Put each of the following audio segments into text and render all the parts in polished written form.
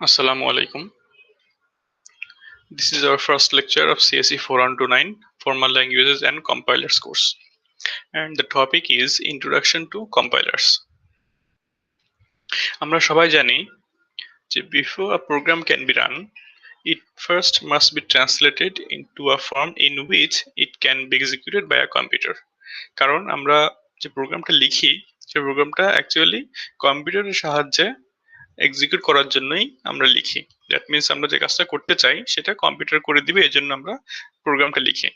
Assalamu alaikum. This is our first lecture of CSE 4-9 Formal Languages and Compilers course. And the topic is Introduction to Compilers. আমরা সবাই জানি যে before a program can be run, it first must be translated into a form in which it can be executed by a computer. কারণ আমরা যে প্রোগ্রামটা লিখি সেই প্রোগ্রামটা অ্যাকচুয়ালি কম্পিউটারের সাহায্যে এক্সিকিউট করার জন্যই আমরা লিখি। দ্যাট মিনস আমরা যে কাজটা করতে চাই সেটা কম্পিউটার করে দিবে, এই জন্য আমরা প্রোগ্রামটা লিখি।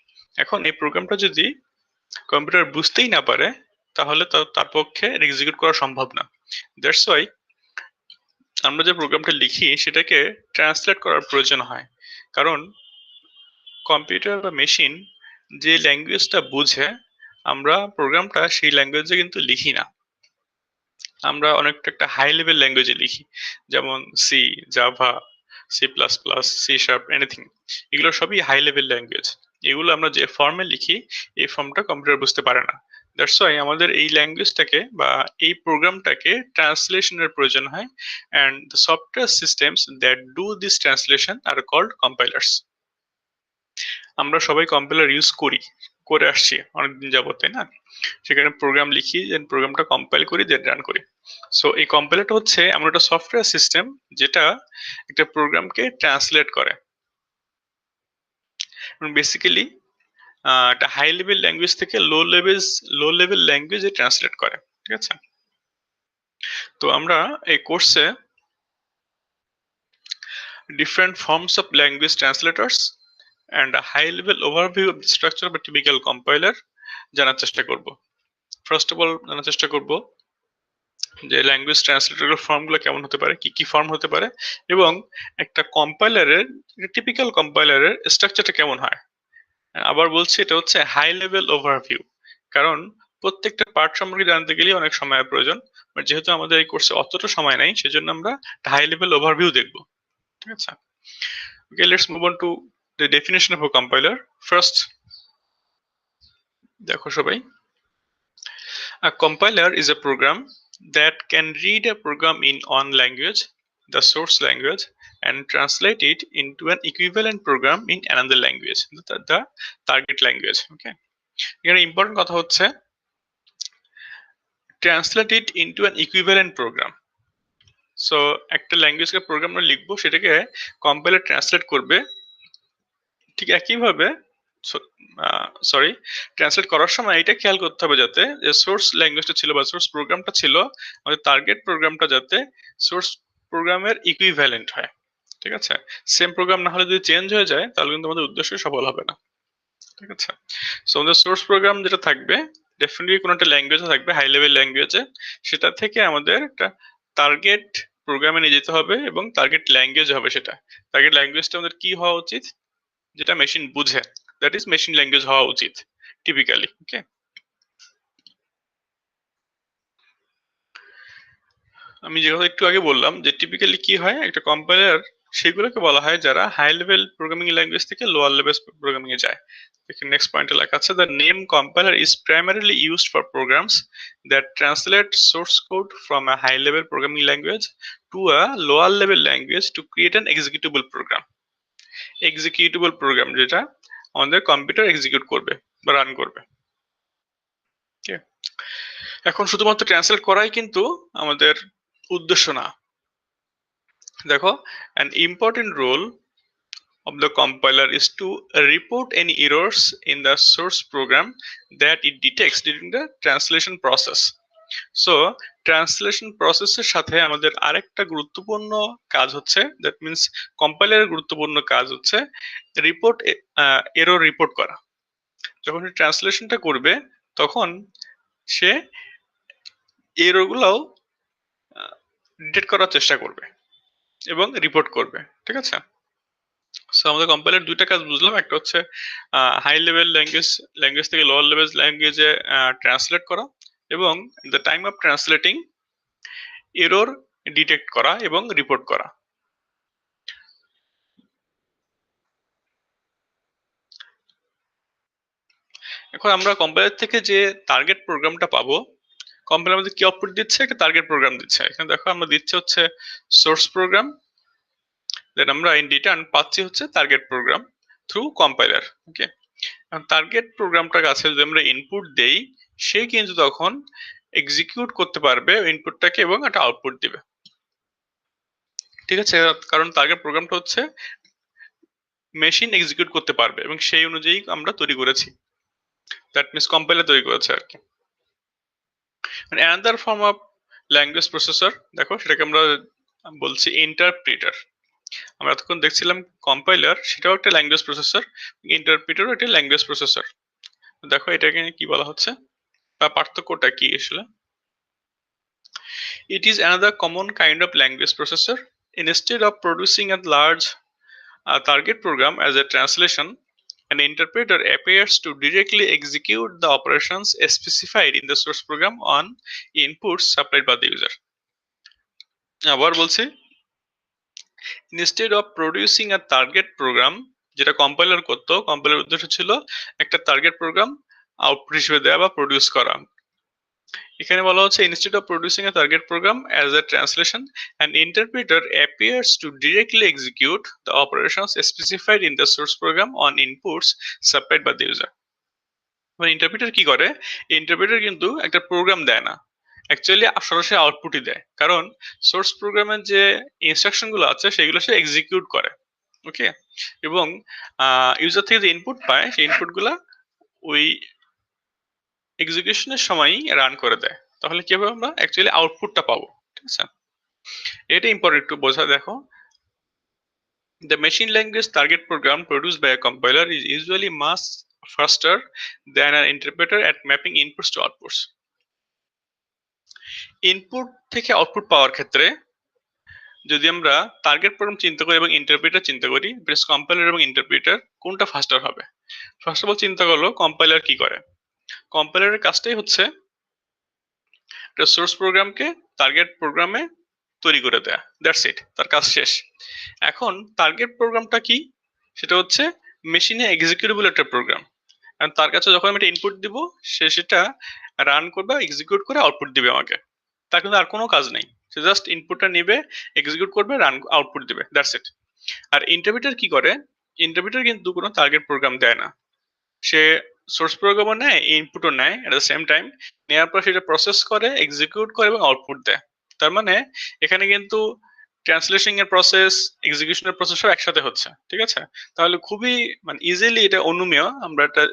এখন এই প্রোগ্রামটা যদি কম্পিউটার বুঝতেই না পারে তাহলে তার পক্ষে এক্সিকিউট করা সম্ভব না। দ্যাটস ওয়াই আমরা যে প্রোগ্রামটা লিখি সেটাকে ট্রান্সলেট করার প্রয়োজন হয়, কারণ কম্পিউটার বা মেশিন যে ল্যাঙ্গুয়েজটা বুঝে আমরা প্রোগ্রামটা সেই ল্যাঙ্গুয়েজে কিন্তু লিখি না। আমরা অনেকটা একটা হাই লেভেল ল্যাঙ্গুয়েজে লিখি, যেমন C, Java, C++, C# anything, এগুলো সবই হাই লেভেল ল্যাঙ্গুয়েজ। এগুলো আমরা যে ফর্মে লিখি এই ফর্মটা কম্পিউটার বুঝতে পারে না। দ্যাটস ওয়াই আমাদের এই ল্যাঙ্গুয়েজটাকে বা এই প্রোগ্রামটাকে ট্রান্সলেশনের প্রয়োজন হয়, and the software systems that do this translation are called compilers. আমরা সবাই কম্পাইলার ইউজ করে আসছি অনেকদিন যাবত, তাই না? সেখানে প্রোগ্রাম লিখি, দেন প্রোগ্রামটা কম্পাইল করি, দেন রান করি। সো এই কম্পাইলারটা হচ্ছে এমন একটা সফটওয়্যার সিস্টেম যেটা একটা প্রোগ্রামকে ট্রান্সলেট করে। বেসিক্যালি একটা হাই লেভেল ল্যাঙ্গুয়েজ থেকে লো লেভেল ল্যাঙ্গুয়েজে ট্রান্সলেট করে, ঠিক আছে? তো আমরা এই কোর্সে different forms of language translators and a high level overview of the structure of a typical compiler জানার চেষ্টা করব। ফার্স্ট অফ অল জানার চেষ্টা করব যে ল্যাঙ্গুয়েজ ট্রান্সলেটরের ফর্মগুলো কেমন হতে পারে, কি কি ফর্ম হতে পারে, এবং একটা কম্পাইলারের, টিপিক্যাল কম্পাইলারের স্ট্রাকচারটা কেমন হয়। আবার বলছি, এটা হচ্ছে হাই লেভেল ওভারভিউ, কারণ প্রত্যেকটা পার্ট সম্পর্কে জানতে গেলে অনেক সময়ের প্রয়োজন। বাট যেহেতু আমাদের এই কোর্সে অতটা সময় নাই, সেজন্য আমরা হাই লেভেল ওভারভিউ দেখব, ঠিক আছে? Okay, let's move on to the definition of a compiler. First দেখো সবাই, a compiler is a program that can read a program in one language, the source language, and translate it into an equivalent program in another language, the target language. Okay, এখানে important কথা হচ্ছে translate it into an equivalent program. So একটা ল্যাঙ্গুয়েজকে programme আমরা লিখবো, সেটাকে compiler translate করবে ঠিক একইভাবে। ট্রান্সলেট করার সময় এটা খেয়াল করতে হবে যাতে যে সোর্স ল্যাঙ্গুয়েজটা ছিল বা সোর্স প্রোগ্রামটা ছিল, আমাদের টার্গেট প্রোগ্রামটা যাতে সোর্স প্রোগ্রামের ইকুইভ্যালেন্ট হয়, ঠিক আছে? সেম প্রোগ্রাম না হলে যদি চেঞ্জ হয়ে যায় তাহলে কিন্তু আমাদের উদ্দেশ্য সফল হবে না, ঠিক আছে? সো আমাদের সোর্স প্রোগ্রাম যেটা থাকবে ডেফিনেটলি কোনো একটা ল্যাঙ্গুয়েজে থাকবে, হাই লেভেল ল্যাঙ্গুয়েজে, সেটা থেকে আমাদের একটা টার্গেট প্রোগ্রামে নিয়ে যেতে হবে এবং টার্গেট ল্যাঙ্গুয়েজ হবে সেটা। টার্গেট ল্যাঙ্গুয়েজটা আমাদের কি হওয়া উচিত? যেটা মেশিন বুঝে, দ্যাট ইজ মেশিন ল্যাঙ্গুয়েজ হওয়া উচিত টিপিক্যালি। ওকে, আমি যে কথা একটু আগে বললাম যে টিপিক্যালি কি হয়, একটা কম্পাইলার সেগুলোকে বলা হয় যারা হাই লেভেল প্রোগ্রামিং ল্যাঙ্গুয়েজ থেকে লোয়ার লেভেল প্রোগ্রামিং এ যায়। এখানে নেক্সট পয়েন্টে লেখা আছে, the name compiler is primarily used for programs that translate source code from a high level programming language to a lower level language to create an executable program. Executable program যেটা আমাদের computer execute করবে বা run করবে। এখন শুধুমাত্র translate করাই কিন্তু আমাদের উদ্দেশ্য না। দেখো, an important role of the compiler is to report any errors in the source program that it detects during the translation process. So translation প্রসেসের সাথে আমাদের আরেকটা গুরুত্বপূর্ণ কাজ হচ্ছে, দ্যাট মিনস কম্পাইলারের গুরুত্বপূর্ণ কাজ হচ্ছে এরর রিপোর্ট করা। যখন ট্রান্সলেশনটা করবে তখন সে এররগুলোও ডিটেক্ট করার চেষ্টা করবে এবং রিপোর্ট করবে, ঠিক আছে? সো আমাদের কম্পাইলার দুইটা কাজ বুঝলাম, একটা হচ্ছে হাই লেভেল ল্যাঙ্গুয়েজ থেকে লোয়ার লেভেল ল্যাঙ্গুয়েজে ট্রান্সলেট করা, এবং the time of translating error detect করা এবং রিপোর্ট করা। এখন আমরা কম্পাইলার থেকে যে টার্গেট প্রোগ্রামটা পাবো, কম্পাইলার আমাদের কি আউটপুট দিচ্ছে? একটা টার্গেট প্রোগ্রাম দিচ্ছে। এখানে দেখো আমরা দিচ্ছে হচ্ছে সোর্স প্রোগ্রাম দেন আমরা ইন রিটার্ন পাচ্ছি হচ্ছে টার্গেট প্রোগ্রাম থ্রু কম্পাইলার। ওকে, টার্গেট প্রোগ্রামটা কাছে যদি আমরা ইনপুট দেই, সে কিন্তু তখন এক্সিকিউট করতে পারবে ইনপুটটাকে এবং একটা আউটপুট দিবে। ঠিক আছে, কারণ টার্গেট প্রোগ্রামটা হচ্ছে মেশিন এক্সিকিউট করতে পারবে এবং সেই অনুযায়ী আমরা তৈরি করেছি, দ্যাট মিনস কম্পাইলার তৈরি করেছে আর কি। মানে another form of language processor, দেখো সেটাকে আমরা বলছি ইন্টারপ্রিটার। আমরা এতক্ষণ দেখছিলাম কম্পাইলার, সেটাও একটা ল্যাঙ্গুয়েজ প্রসেসর, ইন্টারপ্রিটারও একটা ল্যাঙ্গুয়েজ প্রসেসর। দেখো এটাকে কি বলা হচ্ছে বা পার্থক্যটা কি আসলে। It is another common kind of language processor. Instead of producing a large target program as a translation, an interpreter appears to directly execute the operations specified in the source program on inputs supplied by the user. আবার বলছি, instead of producing a target program, যেটা compiler করতো, compiler উদ্দেশ্য ছিল একটা target programme output হিসেবে দেওয়া বা প্রডিউস করা। এখানে বলা হচ্ছে instead of producing a target program as a translation, an interpreter appears to directly execute the operations specified in the source program on inputs supplied by the user. মানে interpreter কি করে, ইন্টারপ্রিটার কিন্তু একটা programme দেয় না, actually সরাসরি আউটপুটই দেয়, কারণ সোর্স প্রোগ্রামের যে ইনস্ট্রাকশন গুলো আছে সেগুলো সে এক্সিকিউট করে। ওকে, এবং ইউজার থেকে যে ইনপুট পায় সেই ইনপুট গুলা ওই এক্সিকিউশনের সময়ই রান করে দেয়। তাহলে কি হবে, আমরা অ্যাকচুয়ালি আউটপুটটা পাবো। ঠিক আছে, এটা ইম্পর্টেন্ট একটু বোঝা। দেখো, the machine language target program produced by a compiler is usually much faster than an interpreter at mapping inputs to outputs. Input থেকে আউটপুট পাওয়ার ক্ষেত্রে যদি আমরা টার্গেট প্রোগ্রাম চিন্তা করি এবং ইন্টারপ্রিটার চিন্তা করি, বেশ কম্পাইলার এবং ইন্টারপ্রিটার কোনটা ফাস্টার হবে? ফার্স্ট অফ অল চিন্তা করলো কম্পাইলার কি করে। কম্পাইলারের কাজটাই হচ্ছে একটা সোর্স প্রোগ্রামকে টার্গেট প্রোগ্রামে তৈরি করে দেয়া, দ্যাটস ইট, তার কাজ শেষ। এখন টার্গেট প্রোগ্রামটা কি, সেটা হচ্ছে মেশিনে এক্সিকিউটেবল একটা প্রোগ্রাম। তার কাছে যখন আমি একটা ইনপুট দিব, সে সেটা রান করবে, এক্সিকিউট করে আউটপুট দিবে আমাকে। তার কিন্তু আর কোনো কাজ নেই, সে জাস্ট ইনপুটটা নেবে, এক্সিকিউট করবে, রান আউটপুট দিবে, দ্যাটস ইট। আর ইন্টারপ্রিটার কি করে, ইন্টারপ্রিটার কিন্তু কোনো টার্গেট প্রোগ্রাম দেয় না, সে সোর্স প্রোগ্রামও নেয়, ইনপুটও নেয় এট দ্য সেম টাইম, নেওয়ার পর সেটা প্রসেস করে, এক্সিকিউট করে এবং আউটপুট দেয়। তার মানে এখানে কিন্তু ট্রান্সলেশন এর প্রসেস, এক্সিকিউশনের প্রসেস সব একসাথে হচ্ছে। ঠিক আছে, তাহলে খুবই মানে ইজিলি এটা অনুমেয়, আমরা এটা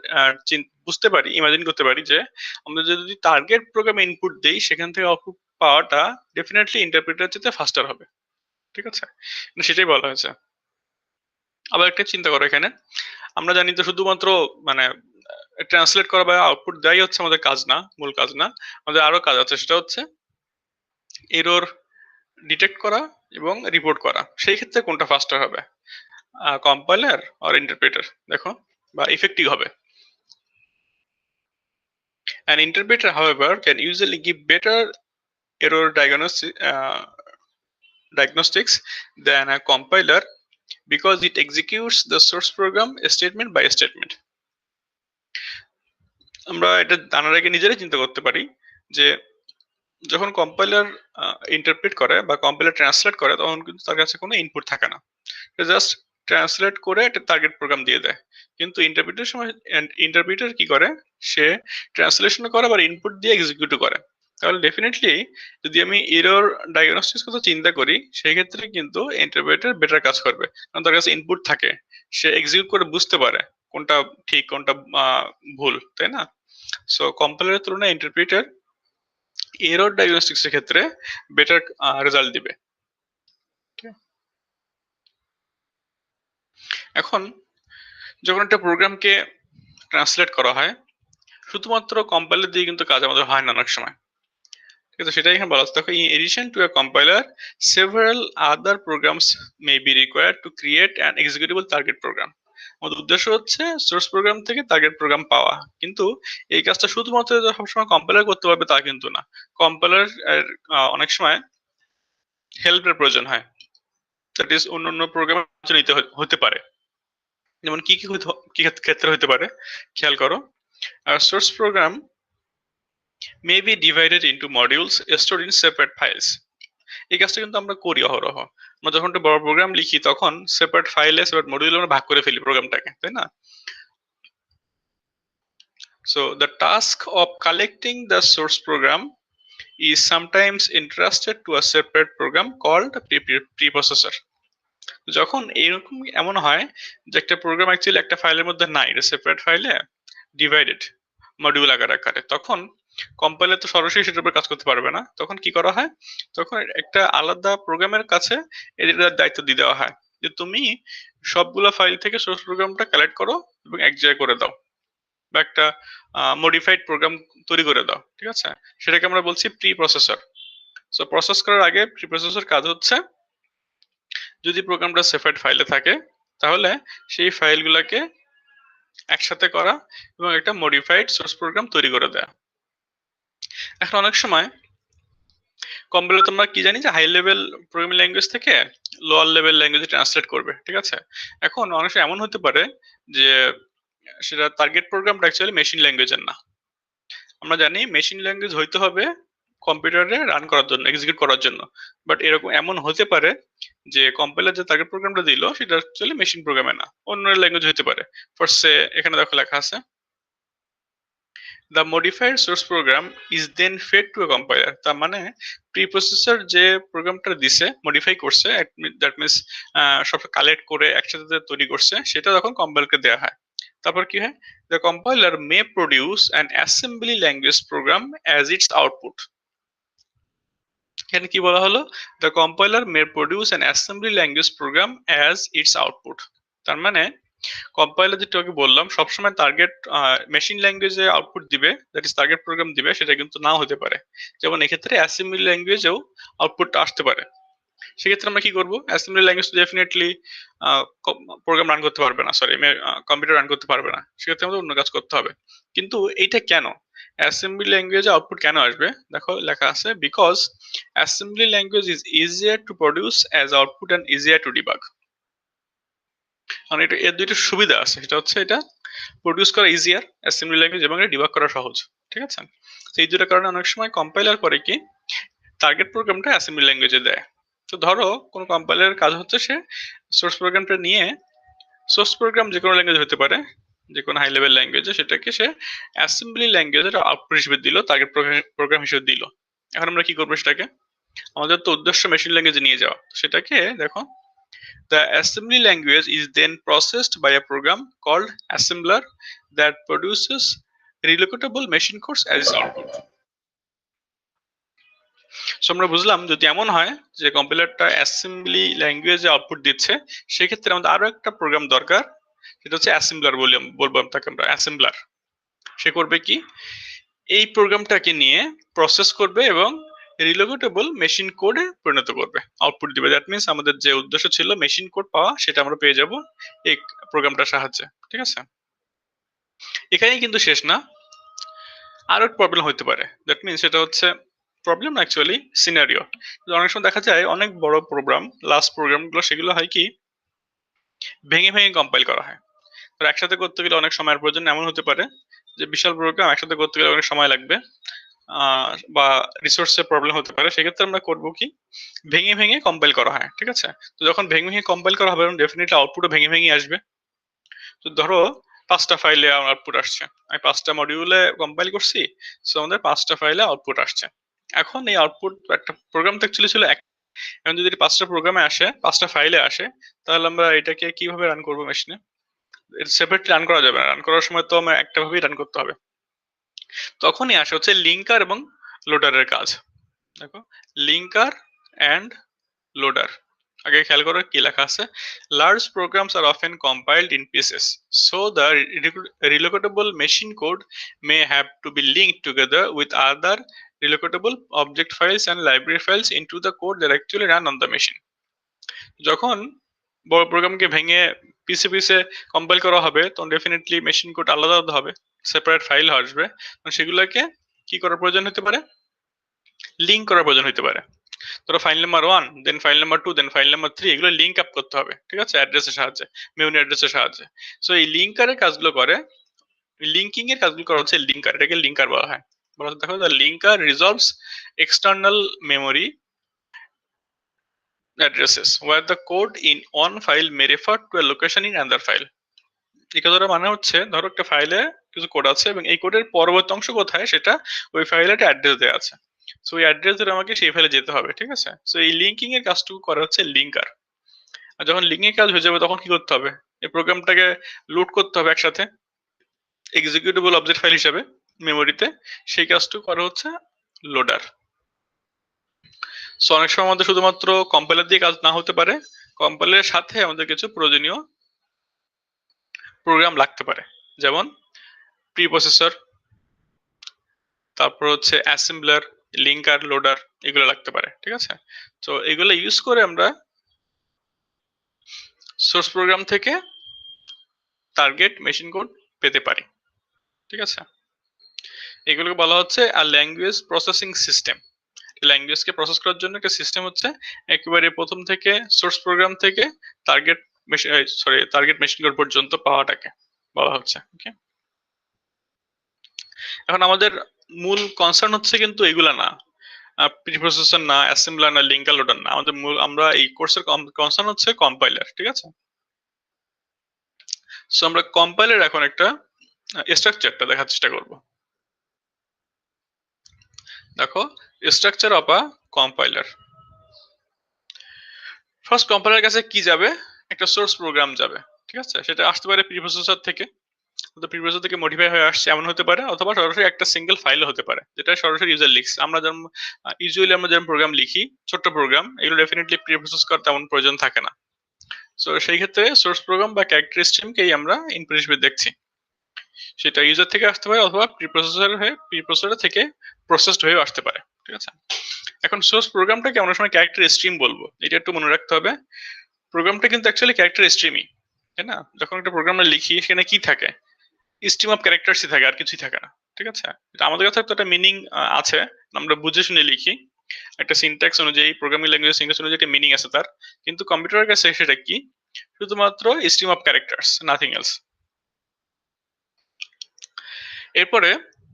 বুঝতে পারি, ইমাজিন করতে পারি যে আমরা যদি টার্গেট প্রোগ্রামে ইনপুট দেই, সেখান থেকে আউটপুট পাওয়াটা ডেফিনেটলি ইন্টারপ্রিটার যেতে ফাস্টার হবে। ঠিক আছে, সেটাই বলা হয়েছে। আবার একটা চিন্তা করো, এখানে আমরা জানি তো শুধুমাত্র মানে ট্রান্সলেট করা বা আউটপুট দেওয়াই হচ্ছে আমাদের কাজ না, মূল কাজ না, আমাদের আরো কাজ আছে, সেটা হচ্ছে এরর ডিটেক্ট করা এবং রিপোর্ট করা। সেই ক্ষেত্রে কোনটা ফাস্টার হবে, কম্পাইলার আর ইন্টারপ্রেটার? দেখো, বা ইফেক্টিভ হবে। An interpreter, however, can usually give better error diagnostics than a compiler because it executes the source program statement by statement. আমরা এটা জানার আগে নিজেরাই চিন্তা করতে পারি যে যখন কম্পাইলার ইন্টারপ্রেট করে বা কম্পাইলার ট্রান্সলেট করে, তখন কিন্তু তার কাছে কোনো ইনপুট থাকে না, জাস্ট ট্রান্সলেট করে একটা টার্গেট প্রোগ্রাম দিয়ে দেয়। কিন্তু ইন্টারপ্রিটের সময় ইন্টারপ্রিটার কি করে, সে ট্রান্সলেশন করে আবার ইনপুট দিয়ে এক্সিকিউট করে। তাহলে ডেফিনেটলি যদি আমি এরর ডায়াগনস্টিক্স কথা চিন্তা করি, সেই ক্ষেত্রে কিন্তু ইন্টারপ্রিটার বেটার কাজ করবে, কারণ তার কাছে ইনপুট থাকে, সে এক্সিকিউট করে বুঝতে পারে কোনটা ঠিক কোনটা ভুল, তাই না? সো কম্পাইলারের তুলনায় ইন্টারপ্রিটার এরর ডায়াগনস্টিক্স এর ক্ষেত্রে বেটার রেজাল্ট দিবে। এখন যখন একটা প্রোগ্রামকে ট্রান্সলেট করা হয়, শুধুমাত্র কম্পাইলার দিয়ে কিন্তু কাজ আমাদের হয় না অনেক সময়, কিন্তু সেটাই এখানে বলা হচ্ছে। দেখো, in addition to a compiler, several other programs may be required to create an executable target program. আমাদের উদ্দেশ্য হচ্ছে সোর্স প্রোগ্রাম থেকে টার্গেট প্রোগ্রাম পাওয়া, কিন্তু এই কাজটা শুধুমাত্র সবসময় কম্পাইলার করতে পারবে তা কিন্তু না, কম্পাইলার অনেক সময় হেল্পের প্রয়োজন হয়, দ্যাট ইজ অন্য অন্য প্রোগ্রাম নিতে হতে পারে। যেমন কি কি ক্ষেত্রে হতে পারে, খেয়াল করো। Source programme may be divided into modules stored in separate files. এই কাজটা কিন্তু আমরা করি অহরহ। আমরা যখন একটা বড় প্রোগ্রাম লিখি তখন সেপারেট ফাইলে সেপারেট মডিউলে আমরা ভাগ করে ফেলি প্রোগ্রামটাকে, তাই না? So the task of collecting the source program is sometimes entrusted to a separate program called preprocessor. যখন এরকম এমন হয় যে একটা প্রোগ্রাম অ্যাকচুয়ালি একটা ফাইলের মধ্যে নাই, এটা সেপারেট ফাইলে ডিভাইডেড মডিউল আকারে, তখন কম্পাইলার তো সরাসরি সেটার উপর কাজ করতে পারবে না। তখন কি করা হয়, তখন একটা আলাদা প্রোগ্রামের কাছে এটার দায়িত্ব দিয়ে দেওয়া হয় যে তুমি সবগুলো ফাইল থেকে সোর্স প্রোগ্রামটা কালেক্ট করো এবং এক জায়গায় করে দাও, বা একটা মডিফাইড প্রোগ্রাম তৈরি করে দাও, ঠিক আছে? সেটাকে আমরা বলছি প্রি প্রসেসর। সো প্রসেস করার আগে প্রি প্রসেসর কাজ হচ্ছে যদি প্রোগ্রামটা সেপারেট ফাইলে থাকে তাহলে সেই ফাইলগুলোকে একসাথে করা এবং একটা মডিফাইড সোর্স প্রোগ্রাম তৈরি করে দেয়া। এখন অনেক সময় কম্পাইলার তোমরা কি জানি যে হাই লেভেল প্রোগ্রামিং ল্যাঙ্গুয়েজ থেকে লোয়ার লেভেল ল্যাঙ্গুয়েজে ট্রান্সলেট করবে, ঠিক আছে? এখন অনেক সময় এমন হতে পারে যে সেটা টার্গেট প্রোগ্রামটা অ্যাকচুয়ালি মেশিন ল্যাঙ্গুয়েজের না। আমরা জানি মেশিন ল্যাঙ্গুয়েজ হইতে হবে কম্পিউটারে রান করার জন্য, এক্সিকিউট করার জন্য। বাট এরকম এমন হতে পারে যে কম্পাইলার যে টার্গেট প্রোগ্রামটা দিল সেটা অ্যাকচুয়ালি মেশিন প্রোগ্রামে না, অন্য ল্যাঙ্গুয়েজ হতে পারে। ফর সে এখানে দেখো লেখা আছে the modified source program is then fed to a compiler। তার মানে প্রিপ্রসেসর যে প্রোগ্রামটা দিছে মডিফাই করছে, দ্যাট মিন্স সব কালেক্ট করে একসাথে তৈরি করছে, সেটা তখন কম্পাইলারকে দেওয়া হয়। তারপর কি হয়, the compiler may produce an assembly language program as its output। এখানে কি বলা হলো, the compiler may produce an assembly language program as its output। তার মানে কম্পাইলার যেটা আগে বললাম সবসময় টার্গেট মেশিন ল্যাঙ্গুয়েজে আউটপুট দিবে, দ্যাট ইজ টার্গেট প্রোগ্রাম দিবে, সেটা কিন্তু নাও হতে পারে। যেমন এক্ষেত্রে অ্যাসেম্বলি ল্যাঙ্গুয়েজেও আউটপুটটা আসতে পারে। সেক্ষেত্রে আমরা কি করব, assembly language definitely program run করতে পারবে না, সরি কম্পিউটার রান করতে পারবে না, সেক্ষেত্রে আমাদের অন্য কাজ করতে হবে। কিন্তু এইটা কেন অ্যাসেম্বলি ল্যাঙ্গুয়েজে আউটপুট কেন আসবে, দেখো লেখা আছে because assembly language is easier to produce as output and easier two debug. কারণ এটা এর দুইটা সুবিধা আছে, সেটা হচ্ছে এটা প্রডিউস করা ইজিয়ার অ্যাসেম্বলি ল্যাঙ্গুয়েজ এবং এটা ডিবাগ করা সহজ, ঠিক আছে? তো এই দুটো কারণে অনেক সময় কম্পাইলার করে কি টার্গেট প্রোগ্রামটা অ্যাসেম্বলি ল্যাঙ্গুয়েজে দেয়। তো ধরো কোনো কম্পাইলারের কাজ হচ্ছে সে সোর্স প্রোগ্রামটা নিয়ে, সোর্স প্রোগ্রাম যে কোনো ল্যাঙ্গুয়েজ হতে পারে, যে কোনো হাই লেভেল ল্যাঙ্গুয়েজে, সেটাকে সে অ্যাসেম্বলি ল্যাঙ্গুয়েজের আউটপুট হিসেবে দিল, টার্গেট প্রোগ্রাম হিসেবে দিল। এখন আমরা কি করবো সেটাকে, আমাদের তো উদ্দেশ্য মেশিন ল্যাঙ্গুয়েজে নিয়ে যাওয়া, সেটাকে দেখো the assembly language is then processed by a program called assembler that produces relocatable machine codes as its output। So আমরা বুঝলাম যদি এমন হয় যে কম্পাইলারটা অ্যাসেম্বলি ল্যাঙ্গুয়েজে আউটপুট দিচ্ছে, সেক্ষেত্রে আমাদের আরো একটা প্রোগ্রাম দরকার, সেটা হচ্ছে অ্যাসেম্বলার বলবো তাকে আমরা অ্যাসেম্বলার। সে করবে কি, এই প্রোগ্রামটাকে নিয়ে প্রসেস করবে এবং রিলোকেটেবল মেশিন কোডে পরিণত করবে, আউটপুট দিবে। দ্যাট মিন্স আমাদের যে উদ্দেশ্য ছিল মেশিন কোড পাওয়া, সেটা আমরা পেয়ে যাব এই প্রোগ্রামটার সাহায্যে, ঠিক আছে? এখানেই কিন্তু শেষ না, আরো একটা প্রবলেম হতে পারে। দ্যাট মিন্স সেটা হচ্ছে প্রবলেম না, অ্যাকচুয়ালি সিনারিও। অনেক সময় দেখা যায় অনেক বড় প্রোগ্রাম, লাস্ট প্রোগ্রামগুলো সেগুলো হয় কি ভেঙে ভেঙে কম্পাইল করা হয়। তো একসাথে করতে গেলে অনেক সময়ের প্রয়োজন, এমন হতে পারে যে বিশাল প্রোগ্রাম একসাথে করতে গেলে অনেক সময় লাগবে, বা রিসোর্সের প্রবলেম হতে পারে। সেক্ষেত্রে আমরা করবো কি, ভেঙে ভেঙে কম্পাইল করা হয়, ঠিক আছে? তো যখন ভেঙে ভেঙে কম্পাইল করা হবে ডেফিনেটলি আউটপুটও ভেঙে ভেঙে আসবে। তো ধরো 5টা ফাইলে আমার আউটপুট আসছে, আমি 5টা মডিউলে কম্পাইল করছি, সো আমাদের 5টা ফাইলে আউটপুট আসছে। এখন এই আউটপুট একটা প্রোগ্রাম তো অ্যাকচুয়ালি ছিল এক, এখন যদি 5টা প্রোগ্রামে আসে, 5টা ফাইলে আসে, তাহলে আমরা এটাকে কিভাবে রান করবো মেশিনে? সেপারেটলি রান করা যাবে না, রান করার সময় তো আমার একটা ভাবেই রান করতে হবে। তখনই আসে হচ্ছে লিঙ্কার এবং লোডারের কাজ। দেখো লিঙ্কার অ্যান্ড লোডার, আগে খেয়াল করো কি লেখা আছে, large programs are often compiled in pieces, so the relocatable machine code may have to be linked together with other relocatable object files and library files into the code that actually run on the machine। যখন বড় প্রোগ্রামকে ভেঙে পিসে পিসে compile করা হবে তখন definitely machine code আলাদা আলাদা হবে, সেপারেট ফাইল আসবে, সেগুলোকে কি করার প্রয়োজন হতে পারে, লিঙ্ক করার প্রয়োজন হতে পারে। ধরো file number 1, then file number 2, then file number 3, এগুলো লিঙ্ক আপ করতে হবে, ঠিক আছে, অ্যাড্রেসের সাহায্যে, মেমরি অ্যাড্রেসের সাহায্যে। সো এই লিঙ্কারের কাজগুলো করে, লিঙ্কিং এর কাজগুলো করা হচ্ছে লিঙ্কার, এটাকে লিঙ্কার বলা হয়। দেখো the linker রিজলভস external memory addresses where the code in one file may refer to a location in another file. এই কথাটা মানে হচ্ছে ধরো একটা ফাইলে কিছু কোড আছে এবং এই কোডের পরবর্তী অংশ কোথায় সেটা ওই ফাইলে একটা অ্যাড্রেস দেওয়া আছে। সো ওই অ্যাড্রেস ধরে আমাকে সেই ফাইলে যেতে হবে, ঠিক আছে? সো এই লিঙ্কিং এর কাজটুকু করা হচ্ছে লিঙ্কার। আর যখন লিঙ্কিং কাজ হয়ে যাবে তখন কি করতে হবে? এই প্রোগ্রামটাকে লোড করতে হবে একসাথে এক্সিকিউটেবল অবজেক্ট ফাইল হিসেবে মেমোরিতে। সেই কাজটুকু করা হচ্ছে লোডার। সো অনেক সময় আমাদের শুধুমাত্র কম্পাইলার দিয়ে কাজ না হতে পারে, কম্পাইলারের সাথে আমাদের কিছু প্রয়োজনীয় প্রোগ্রাম লাগতে পারে, যেমন প্রি প্রসেসর, তারপর হচ্ছে অ্যাসেম্বলার, লিঙ্কার, লোডার, এগুলো লাগতে পারে, ঠিক আছে? তো এগুলো ইউজ করে আমরা সোর্স প্রোগ্রাম থেকে টার্গেট মেশিন কোড পেতে পারি, ঠিক আছে? এগুলোকে বলা হচ্ছে আর ল্যাঙ্গুয়েজ প্রসেসিং সিস্টেম। ল্যাঙ্গুয়েজকে প্রসেস করার জন্য একটা সিস্টেম হচ্ছে একেবারে প্রথম থেকে সোর্স প্রোগ্রাম থেকে টার্গেট মেশিন কোড পর্যন্ত পাওয়াটাকে বলা হচ্ছে। ওকে, এখন আমাদের মূল কনসার্ন হচ্ছে কিন্তু এগুলা না, প্রিপ্রসেসর না, অ্যাসেম্বলার না, লিঙ্কার, লোডার না। আমাদের মূল, আমরা এই কোর্সের কনসার্ন হচ্ছে কম্পাইলার, ঠিক আছে? সো আমরা কম্পাইলার এখন একটা স্ট্রাকচারটা দেখার চেষ্টা করব। দেখো, structure of a compiler. First compiler কাছে কি যাবে? একটা সোর্স প্রোগ্রাম যাবে, ঠিক আছে? সেটা আসতে পারে প্রিপ্রসেসর থেকে, প্রিপ্রসেসর থেকে মডিফাই হয়ে আসছে এমন হতে পারে, অথবা সরাসরি একটা সিঙ্গেল ফাইল হতে পারে যেটা সরাসরি ইউজার লিখছে। আমরা যেমন ইউজুয়ালি আমরা যেমন প্রোগ্রাম লিখি, ছোট্ট প্রোগ্রাম, এগুলো ডেফিনেটলি প্রিপ্রসেস করার তেমন প্রয়োজন থাকে না। সো সেই ক্ষেত্রে সোর্স প্রোগ্রাম বা ক্যারেক্টার স্ট্রিমকেই আমরা ইনপুট হিসেবে দেখছি। সেটা ইউজার থেকে আসতে পারে অথবা প্রিপ্রসেসর থেকে প্রসেসড হয়ে আসতে পারে, ঠিক আছে? এখন সোর্স প্রোগ্রামটাকে আমরা সময় ক্যারেক্টার স্ট্রিম বলবো, এটা একটু মনে রাখতে হবে। প্রোগ্রামটা কিন্তু অ্যাকচুয়ালি ক্যারেক্টার স্ট্রিমই, তাই না? যখন একটা প্রোগ্রাম লিখি সেখানে কি থাকে? স্ট্রিম অফ ক্যারেক্টারসই থাকে, আর কিছুই থাকে না, ঠিক আছে? এটা আমাদের কাছে তো একটা মিনিং আছে, আমরা বুঝে শুনে লিখি একটা সিনট্যাক্স অনুযায়ী, প্রোগ্রামিং ল্যাঙ্গুয়েজ সিনট্যাক্স অনুযায়ী একটা মিনিং আছে তার। কিন্তু কম্পিউটারের কাছে সেটা কি? শুধুমাত্র stream of characters, nothing else. এরপরে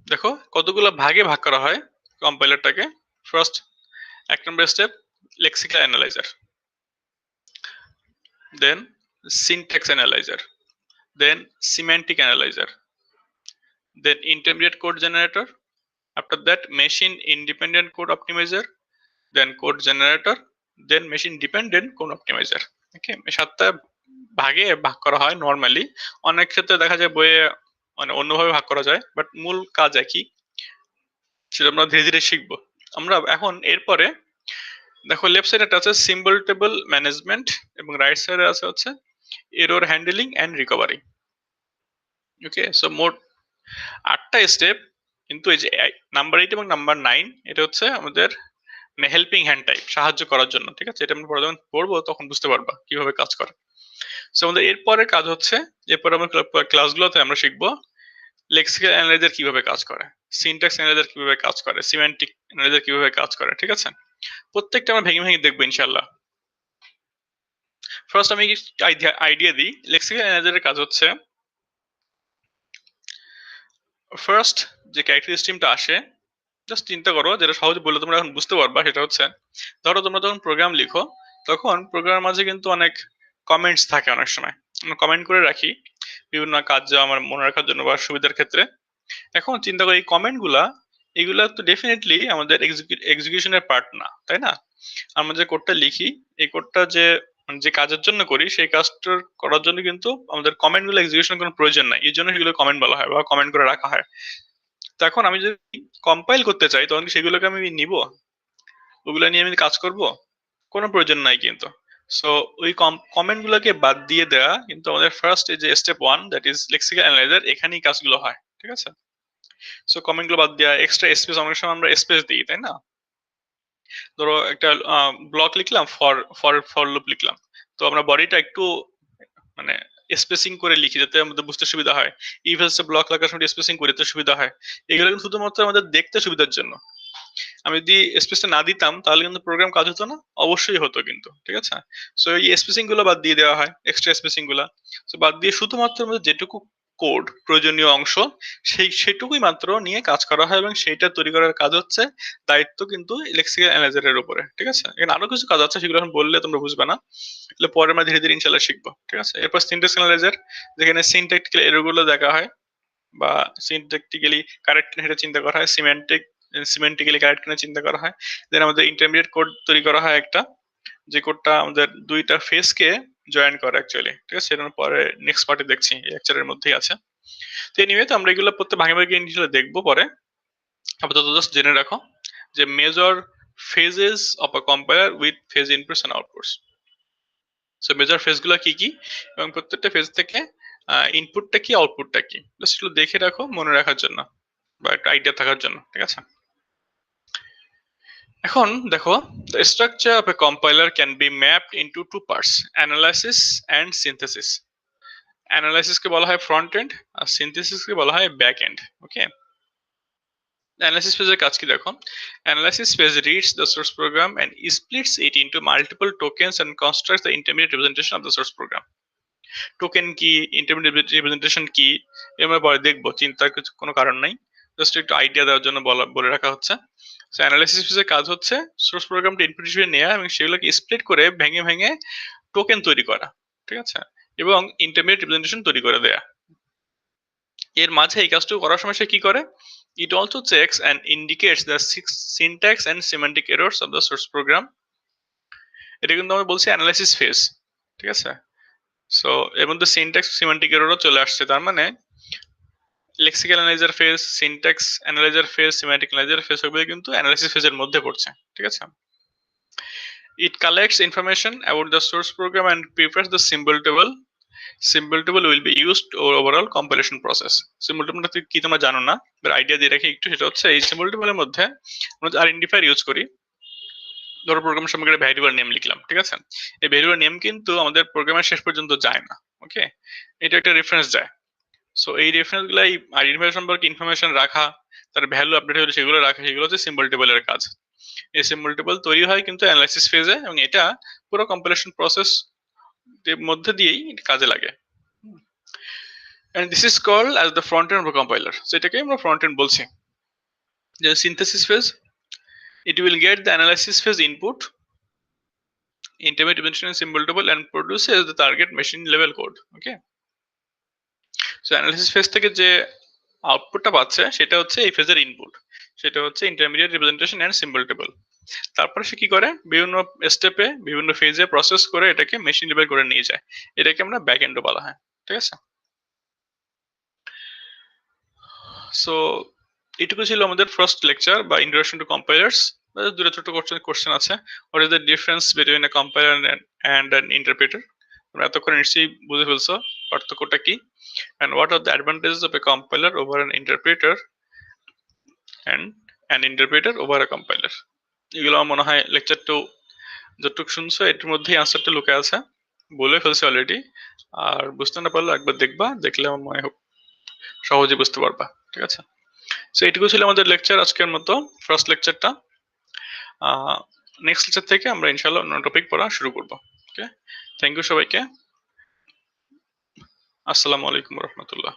দেখো কতগুলো ভাগে ভাগ করা হয় কম্পাইলারটাকে। ফার্স্ট, এক নম্বর step, lexical analyser, then syntax analyser, then semantic analyser, then intermediate code generator, after that machine independent code optimizer, then code generator, then machine dependent code optimizer. ওকে, সাতটা ভাগে ভাগ করা হয় নরমালি। অনেক ক্ষেত্রে দেখা যায় বইয়ে মানে অন্যভাবে ভাগ করা যায়, বাট মূল কাজ একই, সেটা আমরা ধীরে ধীরে শিখবো। আমরা এখন এরপরে দেখো লেফট সাইডে আছে সিম্বল টেবল ম্যানেজমেন্ট এবং রাইট সাইডে আছে হচ্ছে error handling and recovery. Okay, so মোট 8টা স্টেপ, কিন্তু এই যে নাম্বার 8 এবং নাম্বার 9 এটা হচ্ছে আমাদের মানে হেল্পিং হ্যান্ড টাইপ, সাহায্য করার জন্য, ঠিক আছে? এটা আমরা পরে যখন পড়বো তখন বুঝতে পারবা কিভাবে কাজ করে। সো আমাদের এরপরে কাজ হচ্ছে, এরপর আমরা ক্লাসগুলোতে আমরা শিখবো লেক্সিক্যাল অ্যানালাইজার কিভাবে কাজ করে, সিনট্যাক্স অ্যানালাইজার কিভাবে কাজ করে, সিম্যান্টিক অ্যানালাইজার কিভাবে কাজ করে, ঠিক আছে? প্রত্যেকটা আমরা ভেঙে ভেঙে দেখবো ইনশাআল্লাহ। ফার্স্ট আমি আইডিয়া দিই। লেক্সিক্যাল অ্যানালাইজারের কাজ হচ্ছে, ফার্স্ট যে ক্যারেক্টার স্ট্রিমটা আসে, জাস্ট চিন্তা করো, যেটা সহজে বললে তোমরা এখন বুঝতে পারবা, সেটা হচ্ছে ধরো তোমরা যখন প্রোগ্রাম লিখো তখন প্রোগ্রামের মাঝে কিন্তু অনেক কমেন্টস থাকে। অনেক সময় আমরা কমেন্ট করে রাখি বিভিন্ন কাজ যা আমার মনে রাখার জন্য বা সুবিধার ক্ষেত্রে। এখন চিন্তা করি এই কমেন্ট গুলা, এগুলা তো ডেফিনেটলি আমাদের এক্সিকিউশনের পার্ট না, তাই না? আমরা যে কোডটা লিখি, এই কোডটা যে মানে যে কাজের জন্য করি সেই কাজটা করার জন্য কিন্তু আমাদের কমেন্ট গুলো এক্সিকিউশনের কোনো প্রয়োজন নাই, এই জন্য সেগুলো কমেন্ট বলা হয় বা কমেন্ট করে রাখা হয়। তো এখন আমি যদি কম্পাইল করতে চাই তখন কি সেগুলোকে আমি নিব, ওগুলো নিয়ে আমি কাজ করব? কোনো প্রয়োজন নাই কিন্তু। সো ওই কমেন্ট গুলোকে বাদ দিয়ে দেওয়া কিন্তু আমাদের ফার্স্ট এই যে step 1, that is lexical analyser, এখানেই কাজগুলো হয়, ঠিক আছে? সো কমেন্ট গুলো বাদ দেওয়া, এক্সট্রা স্পেস, অনেক সময় আমরা স্পেস দিই, তাই না? ধরো একটা ব্লক লিখলাম, ফর লুপ লিখলাম, তো আমরা বডিটা একটু মানে স্পেসিং করে লিখি যাতে আমাদের বুঝতে সুবিধা হয়। ইফ এলসে ব্লক লেখার সময় স্পেসিং করে তো সুবিধা হয়। এগুলো কিন্তু শুধুমাত্র আমাদের দেখতে সুবিধার জন্য। আমি যদি স্পেসটা না দিতাম তাহলে কিন্তু প্রোগ্রাম কাজ হতো না, অবশ্যই হতো কিন্তু, ঠিক আছে? সো এই স্পেসিং গুলো বাদ দিয়ে দেওয়া হয়, এক্সট্রা স্পেসিং গুলা। সো বাদ দিয়ে শুধুমাত্র আমাদের যেটুকু কোড, প্রয়োজনীয় অংশ, সেটুকুই মাত্র নিয়ে কাজ করা হয় এবং সেইটা তৈরি করার কাজ হচ্ছে দায়িত্ব কিন্তু লেক্সিক্যাল অ্যানালাইজারের উপরে। ঠিক আছে, এখানে আরো কিছু কাজ আছে সেগুলো এখন বললে তোমরা বুঝবে না, এগুলো পরে আমরা ধীরে ধীরে ইনশাল্লাহ শিখবো। ঠিক আছে, এরপর সিনট্যাক্স অ্যানালাইজার, যেখানে সিনট্যাক্টিক্যাল এররগুলো দেখা হয় বা সিনট্যাক্টিক্যালি কারেক্ট কিনা সেটা চিন্তা করা হয়, সিমেন্টিক্যালি কারেক্ট কিনা চিন্তা করা হয়। দেন আমাদের ইন্টারমিডিয়েট কোড তৈরি করা হয় একটা, যে কোডটা আমাদের দুইটা ফেসকে জয়েন করে অ্যাকচুয়ালি। ঠিক আছে, সেটা পরে নেক্সট পার্টে দেখছি, এই লেকচারের মধ্যেই আছে। তো এনিওয়ে, তো আমরা এগুলো প্রত্যেক ভাগে ভাগে ইনশাল্লাহ দেখবো পরে। আপাতত জাস্ট জেনে রাখো যে major phases of a compiler with phase inputs and outputs. So major phase গুলো কি কি এবং প্রত্যেকটা ফেজ থেকে ইনপুটটা কি আউটপুটটা কি, জাস্ট একটু দেখে রাখো মনে রাখার জন্য বা একটা আইডিয়া থাকার জন্য। ঠিক আছে, এখন দেখো, the structure of a compiler can be mapped into two parts, analysis and synthesis. Analysis কে বলা হয় ফ্রন্ট এন্ড আর সিনথেসিস কে বলা হয় ব্যাক এন্ড। ওকে, অ্যানালাইসিস ফেজের কাজ কি দেখো, analysis phase reads the source program and splits it into multiple tokens and constructs the intermediate representation of the source program. Token কি, ইন্টারমিডিয়েট রিপ্রেজেন্টেশন কি, আমরা পরে দেখবো, চিন্তার কিছু কোনো কারণ নাই, জাস্ট একটু আইডিয়া দেওয়ার জন্য বলে রাখা হচ্ছে। অ্যানালাইসিস ফেজের কাজ হচ্ছে সোর্স প্রোগ্রামটা ইনপুট হিসেবে নেওয়া এবং সেগুলোকে স্প্লিট করে ভেঙে ভেঙে টোকেন তৈরি করা। ঠিক আছে, এবং ইন্টারমিডিয়েট রিপ্রেজেন্টেশন তৈরি করে দেয়া। এর মাঝে এই কাজটুকু করার সময় সে কি করে, it also checks and indicates the syntax and semantic errors of the source programme. এটা কিন্তু আমরা বলছি অ্যানালাইসিস ফেজ। ঠিক আছে, সো এর মধ্যে সিনট্যাক্স সিমেন্টিক এররও চলে আসছে, তার মানে lexical analyser phase, syntax analyser phase, semantic analyser phase সবগুলো কিন্তু অ্যানালাইসিস ফেজের মধ্যে পড়ছে। ঠিক আছে, it collects information about the source program and prepares the symbol table. Symbol table will be used overall compilation process. Symbol table কি তোমরা জানো না, এবার আইডিয়া দিয়ে রাখি একটু, সেটা হচ্ছে এই সিম্বল টেবলের মধ্যে আমরা আইডেন্টিফায়ার ইউজ করি। ধরো প্রোগ্রাম সম্পর্কে ভ্যারিয়েবল নেম লিখলাম। ঠিক আছে, এই ভ্যারিয়েবল নেম কিন্তু আমাদের প্রোগ্রামের শেষ পর্যন্ত যায় না। ওকে, এটা একটা রেফারেন্স যায়। সো এই রেফারেন্স গুলাই আইডেন্টিফায়ার সম্পর্কে ইনফরমেশন রাখা, তার ভ্যালু আপডেট হলে সেগুলো রাখা, সেগুলো হচ্ছে সিম্বল টেবলের কাজ। এই সিম্বল টেবল তৈরি হয় কিন্তু অ্যানালাইসিস ফেজে এবং এটা পুরো কম্পাইলেশন প্রসেস এর মধ্যে দিয়েই কাজে লাগে। and this is called as the front end of a compiler. So এটাকে আমরা front end বলছি। যে synthesis phase, it will get the analysis phase input, intermediate dimension and symbol table and produces the target machine level code. Okay, so analysis phase থেকে যে আউটপুটটা পাচ্ছে সেটা হচ্ছে এই ফেজের ইনপুট, সেটা হচ্ছে intermediate representation and symbol table. তারপরে সে কি করে, বিভিন্ন স্টেপে বিভিন্ন ফেজে প্রসেস করে এটাকে মেশিন লেভেল করে নিয়ে যায়, এটাকে আমরা ব্যাক এন্ড বলা হয়। ঠিক আছে, সো এটুকু ছিল আমাদের ফার্স্ট লেকচার বা ইন্ট্রোডাকশন টু কম্পাইলার্স। দুটো ছোট কোশ্চেন আছে, what is the difference between a compiler and an interpreter. তোমরা এতক্ষণ নিশ্চয়ই বুঝে ফেলছো পার্থক্যটা কি, and what are the advantages of a compiler over an interpreter and an interpreter over a compiler. এগুলো আমার মনে হয় লেকচার টু যতটুকু শুনছো এটার মধ্যেই আনসারটা লুকে আছে, বলে ফেলছে অলরেডি। আর বুঝতে না পারলে একবার দেখবা, দেখলে আমার মনে হোক সহজে বুঝতে পারবা। ঠিক আছে, সো এইটুকু ছিল আমাদের লেকচার আজকের মতো, ফার্স্ট লেকচারটা। নেক্সট লেকচার থেকে আমরা ইনশাআল্লাহ অন্য টপিক পড়া শুরু করবো। ওকে, থ্যাংক ইউ সবাইকে, আসসালামু আলাইকুম রহমতুল্লাহ।